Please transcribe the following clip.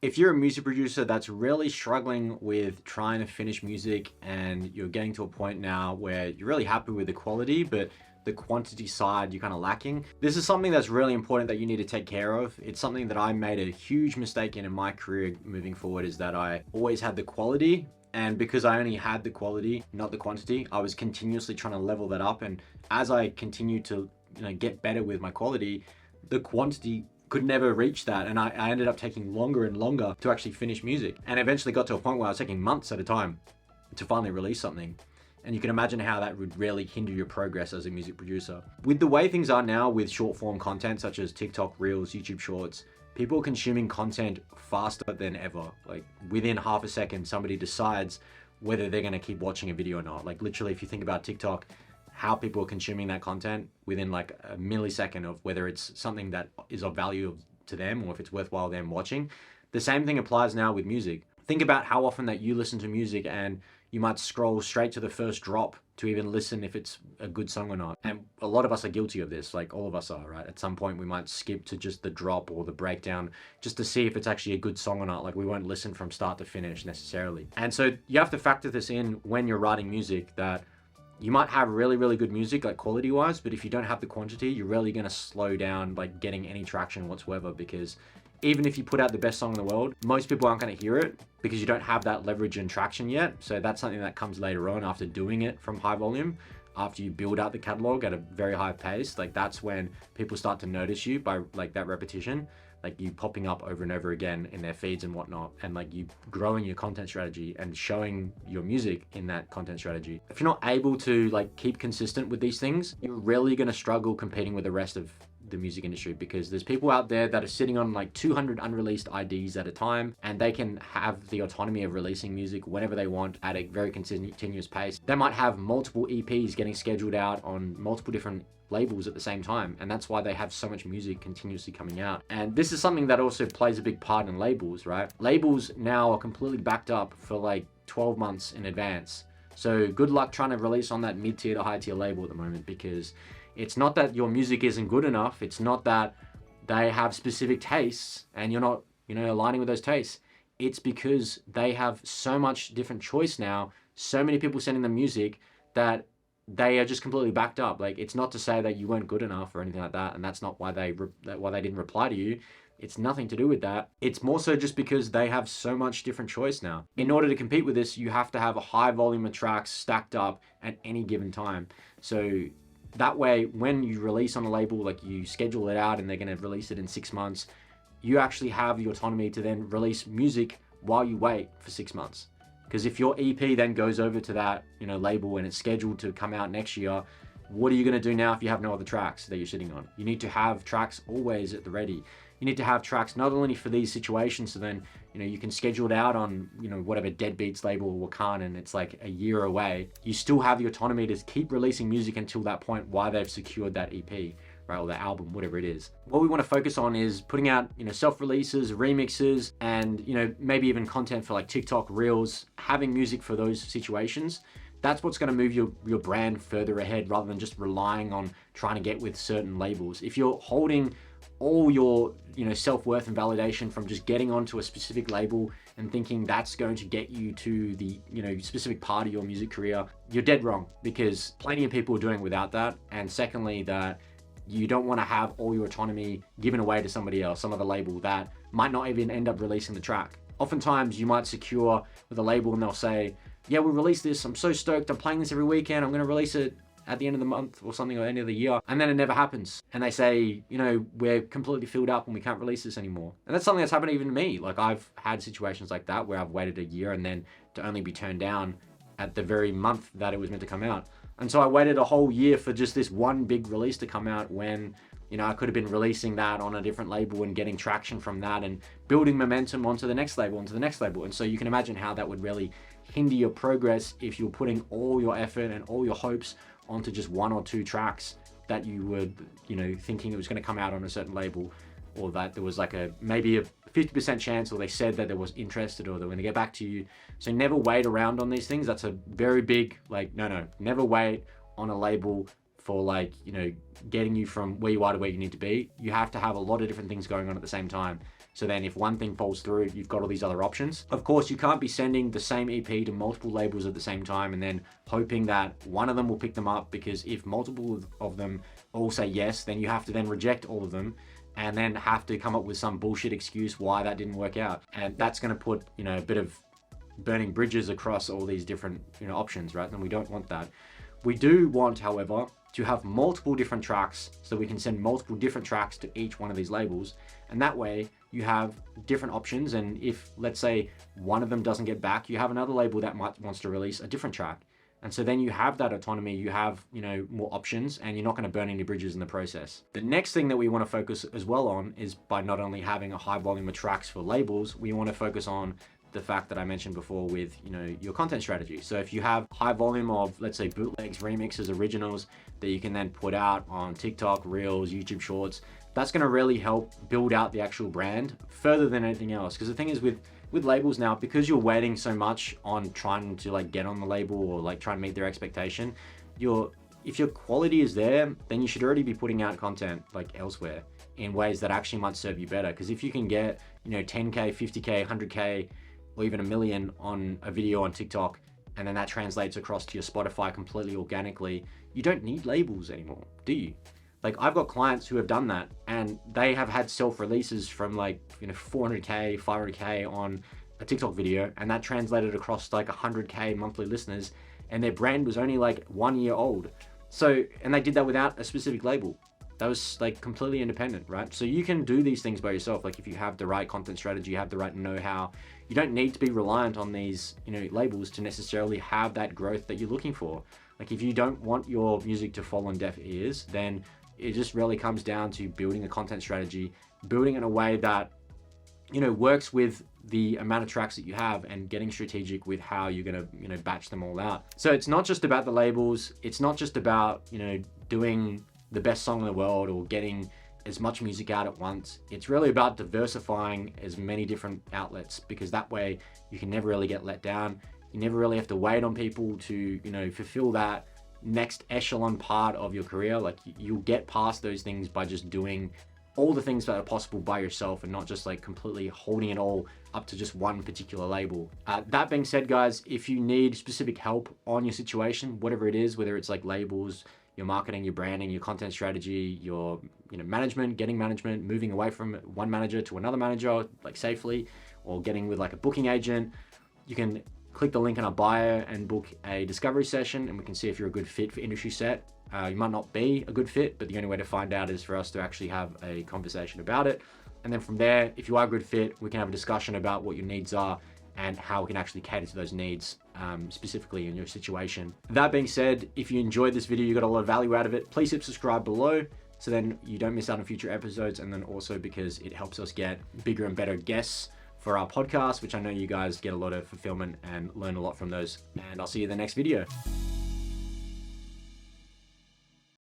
If you're a music producer that's really struggling with trying to finish music and you're getting to a point now where you're really happy with the quality, but the quantity side you're kind of lacking, this is something that's really important that you need to take care of. It's something that I made a huge mistake in my career moving forward, is that I always had the quality, and because I only had the quality, not the quantity, I was continuously trying to level that up. And as I continued to get better with my quality, the quantity could never reach that, and I ended up taking longer and longer to actually finish music, and eventually got to a point where I was taking months at a time to finally release something. And you can imagine how that would really hinder your progress as a music producer. With the way things are now with short form content such as TikTok Reels, YouTube Shorts, people are consuming content faster than ever. Like within half a second, somebody decides whether they're gonna keep watching a video or not. Like literally, if you think about TikTok, how people are consuming that content within like a millisecond of whether it's something that is of value to them or if it's worthwhile them watching. The same thing applies now with music. Think about how often that you listen to music and you might scroll straight to the first drop to even listen if it's a good song or not. And a lot of us are guilty of this, like all of us are, right? At some point we might skip to just the drop or the breakdown just to see if it's actually a good song or not. Like we won't listen from start to finish necessarily. And so you have to factor this in when you're writing music, that you might have really, really good music, like quality wise, but if you don't have the quantity, you're really gonna slow down like getting any traction whatsoever, because even if you put out the best song in the world, most people aren't gonna hear it because you don't have that leverage and traction yet. So that's something that comes later on after doing it from high volume, after you build out the catalog at a very high pace. Like that's when people start to notice you by like that repetition, like you popping up over and over again in their feeds and whatnot, and like you growing your content strategy and showing your music in that content strategy. If you're not able to like keep consistent with these things, you're really going to struggle competing with the rest of the music industry, because there's people out there that are sitting on like 200 unreleased IDs at a time, and they can have the autonomy of releasing music whenever they want at a very continuous pace. They might have multiple EPs getting scheduled out on multiple different labels at the same time, and that's why they have so much music continuously coming out. And this is something that also plays a big part in labels, right? Labels now are completely backed up for like 12 months in advance. So good luck trying to release on that mid-tier to high-tier label at the moment, because it's not that your music isn't good enough. It's not that they have specific tastes and you're not, aligning with those tastes. It's because they have so much different choice now, so many people sending them music, that they are just completely backed up. Like, it's not to say that you weren't good enough or anything like that, and that's not why they didn't reply to you. It's nothing to do with that. It's more so just because they have so much different choice now. In order to compete with this, you have to have a high volume of tracks stacked up at any given time. So that way, when you release on a label, like you schedule it out and they're going to release it in 6 months, you actually have the autonomy to then release music while you wait for 6 months. Because if your EP then goes over to that, label and it's scheduled to come out next year, what are you going to do now if you have no other tracks that you're sitting on? You need to have tracks always at the ready. You need to have tracks not only for these situations, so then, you can schedule it out on, whatever Deadbeats label or Wakan, and it's like a year away. You still have the autonomy to keep releasing music until that point while they've secured that EP, right? Or the album, whatever it is. What we want to focus on is putting out, self-releases, remixes, and, maybe even content for like TikTok Reels, having music for those situations. That's what's going to move your brand further ahead, rather than just relying on trying to get with certain labels. If you're holding all your self-worth and validation from just getting onto a specific label and thinking that's going to get you to the specific part of your music career, you're dead wrong, because plenty of people are doing without that. And secondly, that you don't want to have all your autonomy given away to somebody else, some other label that might not even end up releasing the track. Oftentimes you might secure with a label and they'll say, yeah, we'll release this, I'm so stoked, I'm playing this every weekend, I'm going to release it at the end of the month or something, or end of the year, and then it never happens. And they say, we're completely filled up and we can't release this anymore. And that's something that's happened even to me. Like, I've had situations like that where I've waited a year and then to only be turned down at the very month that it was meant to come out. And so I waited a whole year for just this one big release to come out, when I could have been releasing that on a different label and getting traction from that and building momentum onto the next label, And so you can imagine how that would really hinder your progress if you're putting all your effort and all your hopes onto just one or two tracks that you were, thinking it was going to come out on a certain label, or that there was like maybe a 50% chance, or they said that there was interested, or they're going to get back to you. So never wait around on these things. That's a very big, never wait on a label for getting you from where you are to where you need to be. You have to have a lot of different things going on at the same time. So then if one thing falls through, you've got all these other options. Of course, you can't be sending the same EP to multiple labels at the same time and then hoping that one of them will pick them up, because if multiple of them all say yes, then you have to then reject all of them and then have to come up with some bullshit excuse why that didn't work out. And that's going to put, a bit of burning bridges across all these different, options, right? And we don't want that. We do want, however, to have multiple different tracks so we can send multiple different tracks to each one of these labels. And that way you have different options. And if, let's say, one of them doesn't get back, you have another label that wants to release a different track. And so then you have that autonomy, you have, more options, and you're not going to burn any bridges in the process. The next thing that we want to focus as well on is by not only having a high volume of tracks for labels, we want to focus on the fact that I mentioned before with, your content strategy. So if you have high volume of, let's say, bootlegs, remixes, originals that you can then put out on TikTok, Reels, YouTube Shorts, that's going to really help build out the actual brand further than anything else. Because the thing is with labels now, because you're waiting so much on trying to like get on the label or like try and meet their expectation, if your quality is there, then you should already be putting out content like elsewhere in ways that actually might serve you better. Because if you can get, 10K, 50K, 100K, or even 1 million on a video on TikTok, and then that translates across to your Spotify completely organically, you don't need labels anymore, do you? Like, I've got clients who have done that, and they have had self-releases from like, 400K, 500K on a TikTok video, and that translated across like 100K monthly listeners, and their brand was only like 1 year old. So, and they did that without a specific label. That was like completely independent, right? So you can do these things by yourself. Like if you have the right content strategy, you have the right know-how, you don't need to be reliant on these, labels to necessarily have that growth that you're looking for. Like if you don't want your music to fall on deaf ears, then it just really comes down to building a content strategy, building in a way that, works with the amount of tracks that you have, and getting strategic with how you're going to, batch them all out. So it's not just about the labels. It's not just about, doing the best song in the world or getting as much music out at once. It's really about diversifying as many different outlets, because that way you can never really get let down. You never really have to wait on people to, fulfill that next echelon part of your career. Like you'll get past those things by just doing all the things that are possible by yourself, and not just like completely holding it all up to just one particular label. That being said, guys, if you need specific help on your situation, whatever it is, whether it's like labels, your marketing, your branding, your content strategy, your management, getting management, moving away from one manager to another manager like safely, or getting with like a booking agent, you can click the link in our bio and book a discovery session, and we can see if you're a good fit for Industry Set. You might not be a good fit, but the only way to find out is for us to actually have a conversation about it. And then from there, if you are a good fit, we can have a discussion about what your needs are and how we can actually cater to those needs specifically in your situation. That being said, if you enjoyed this video, you got a lot of value out of it, please hit subscribe below so then you don't miss out on future episodes. And then also because it helps us get bigger and better guests for our podcast, which I know you guys get a lot of fulfillment and learn a lot from those. And I'll see you in the next video.